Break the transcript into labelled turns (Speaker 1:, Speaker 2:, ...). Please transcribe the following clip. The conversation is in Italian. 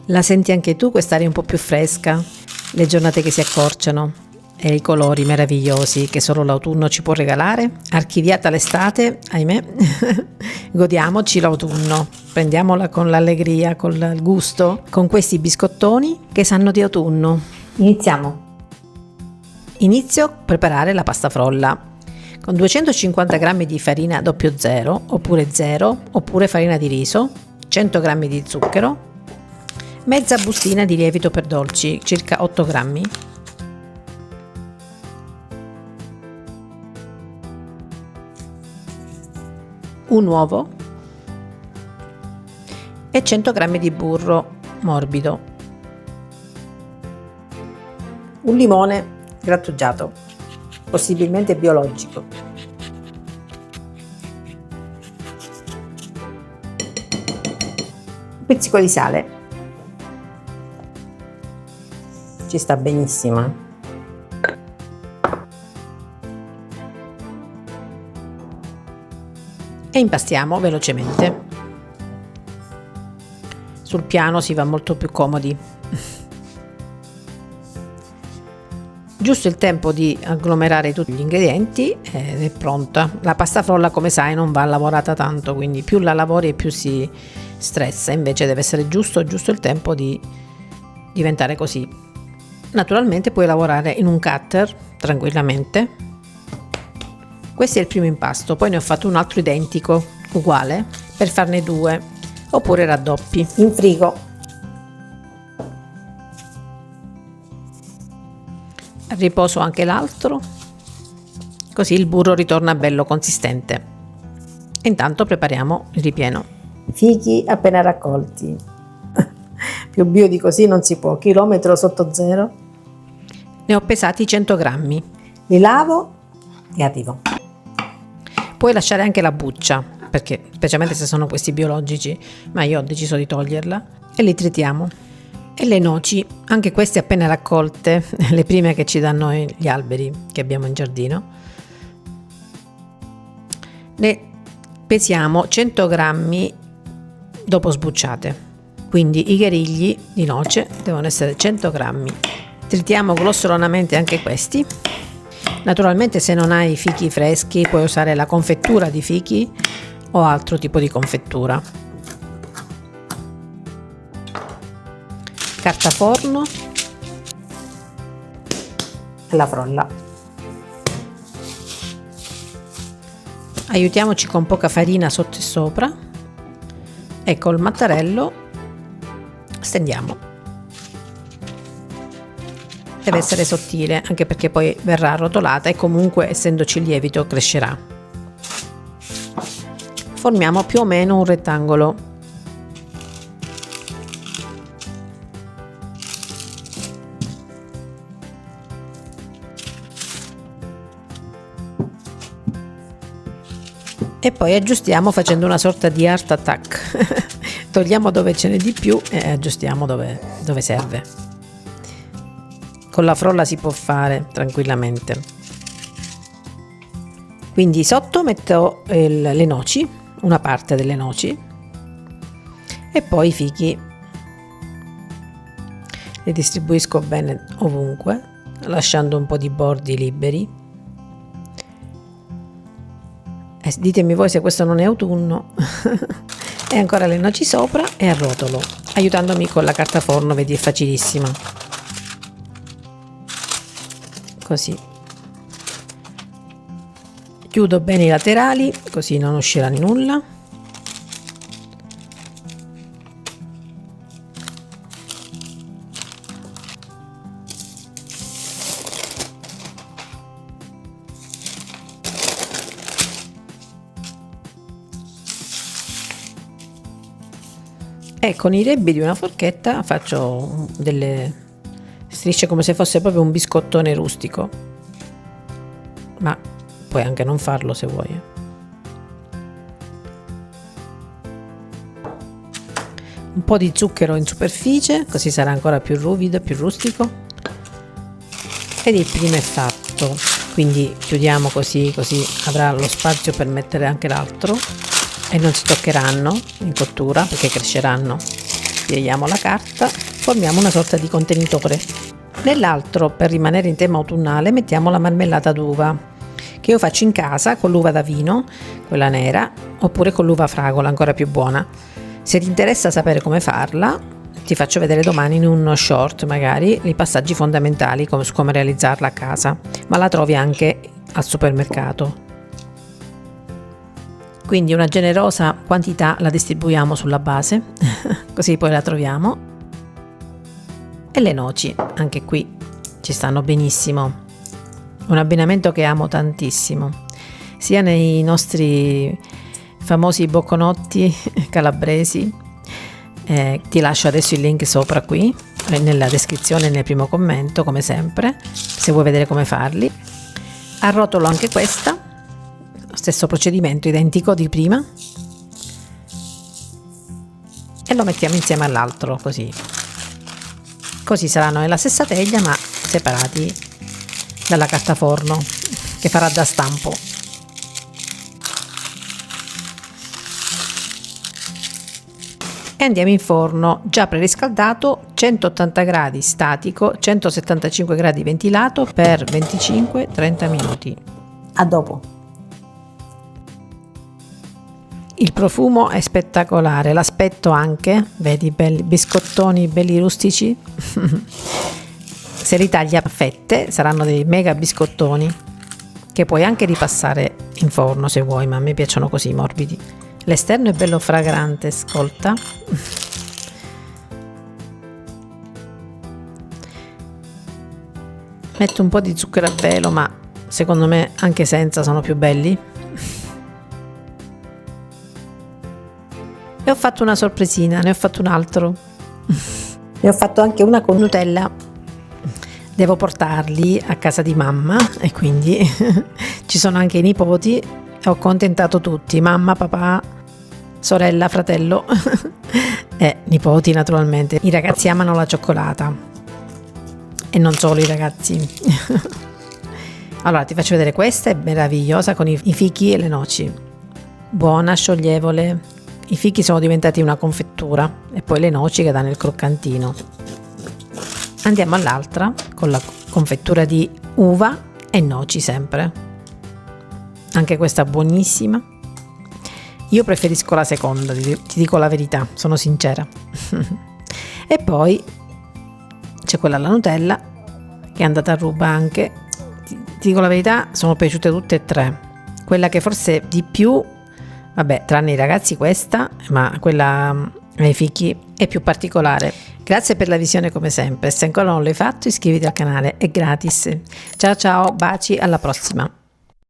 Speaker 1: La senti anche tu quest'aria un po' più fresca? Le giornate che si accorciano e i colori meravigliosi che solo l'autunno ci può regalare? Archiviata l'estate, ahimè, godiamoci l'autunno. Prendiamola con l'allegria, con il gusto, con questi biscottoni che sanno di autunno. Iniziamo. Inizio a preparare la pasta frolla. Con 250 g di farina 00 oppure 0 oppure farina di riso, 100 g di zucchero, mezza bustina di lievito per dolci, circa 8 grammi, un uovo e 100 g di burro morbido, un limone grattugiato, possibilmente biologico, un pizzico di sale. Ci sta benissimo. E impastiamo velocemente. Sul piano si va molto più comodi. Giusto il tempo di agglomerare tutti gli ingredienti ed è pronta. La pasta frolla, come sai, non va lavorata tanto, quindi più la lavori e più si stressa, invece deve essere giusto il tempo di diventare così. Naturalmente puoi lavorare in un cutter tranquillamente. Questo è il primo impasto, poi ne ho fatto un altro identico, uguale, per farne due, oppure raddoppi. In frigo. Riposo anche l'altro, così il burro ritorna bello consistente. Intanto prepariamo il ripieno. Fichi appena raccolti. Più bio di così non si può. Chilometro sotto zero. Ne ho pesati 100 grammi. Li lavo e arrivo. Puoi lasciare anche la buccia, perché specialmente se sono questi biologici, ma io ho deciso di toglierla, e li tritiamo. E le noci, anche queste appena raccolte, le prime che ci danno gli alberi che abbiamo in giardino, ne pesiamo 100 grammi dopo sbucciate. Quindi i gherigli di noce devono essere 100 grammi. Tritiamo grossolanamente anche questi. Naturalmente se non hai fichi freschi puoi usare la confettura di fichi o altro tipo di confettura. Carta forno e la frolla. Aiutiamoci con poca farina sotto e sopra e col mattarello stendiamo. Deve essere sottile, anche perché poi verrà arrotolata e comunque essendoci il lievito crescerà. Formiamo più o meno un rettangolo. E poi aggiustiamo facendo una sorta di art attack. Togliamo dove ce n'è di più e aggiustiamo dove serve. Con la frolla si può fare tranquillamente. Quindi sotto metto le noci, una parte delle noci, e poi i fichi li distribuisco bene ovunque, lasciando un po' di bordi liberi. Ditemi voi se questo non è autunno. E ancora le noci sopra e arrotolo, aiutandomi con la carta forno, vedi, è facilissima. Così. Chiudo bene i laterali, così non uscirà nulla. E con i rebbi di una forchetta faccio delle strisce come se fosse proprio un biscottone rustico, ma puoi anche non farlo se vuoi. Un po' di zucchero in superficie, così sarà ancora più ruvido, più rustico. Ed il primo è fatto, quindi chiudiamo così avrà lo spazio per mettere anche l'altro e non si toccheranno in cottura perché cresceranno. pieghiamo la carta, formiamo una sorta di contenitore. Nell'altro, per rimanere in tema autunnale, mettiamo la marmellata d'uva, che io faccio in casa con l'uva da vino, quella nera, oppure con l'uva fragola, ancora più buona. Se ti interessa sapere come farla, ti faccio vedere domani in uno short magari i passaggi fondamentali su come realizzarla a casa, ma la trovi anche al supermercato. Quindi una generosa quantità la distribuiamo sulla base, così poi la troviamo. E le noci, anche qui ci stanno benissimo. Un abbinamento che amo tantissimo, sia nei nostri famosi bocconotti calabresi. Ti lascio adesso il link sopra qui, nella descrizione, nel primo commento, come sempre, se vuoi vedere come farli. Arrotolo anche questa. Stesso procedimento identico di prima e lo mettiamo insieme all'altro, così saranno nella stessa teglia ma separati dalla carta forno che farà da stampo. E andiamo in forno già preriscaldato, 180 gradi statico, 175 gradi ventilato per 25-30 minuti. A dopo. Il profumo è spettacolare, l'aspetto anche, vedi, belli biscottoni belli rustici. Se li tagli a fette saranno dei mega biscottoni che puoi anche ripassare in forno se vuoi, ma a me piacciono così morbidi. L'esterno è bello fragrante, ascolta. Metto un po' di zucchero a velo, ma secondo me anche senza sono più belli. E ho fatto una sorpresina, ne ho fatto un altro. Ne ho fatto anche una con Nutella. Devo portarli a casa di mamma e quindi ci sono anche i nipoti e ho accontentato tutti, mamma, papà, sorella, fratello e nipoti naturalmente. I ragazzi amano la cioccolata e non solo i ragazzi. Allora ti faccio vedere, questa è meravigliosa con i fichi e le noci, buona, scioglievole. I fichi sono diventati una confettura e poi le noci che danno il croccantino. Andiamo all'altra con la confettura di uva e noci sempre. Anche questa buonissima. Io preferisco la seconda, ti dico la verità, sono sincera. E poi c'è quella alla Nutella che è andata a ruba anche. Ti dico la verità, sono piaciute tutte e tre. Quella che forse di più, vabbè, tranne i ragazzi questa, ma quella ai fichi è più particolare. Grazie per la visione come sempre, se ancora non l'hai fatto iscriviti al canale, è gratis. Ciao ciao, baci, alla prossima.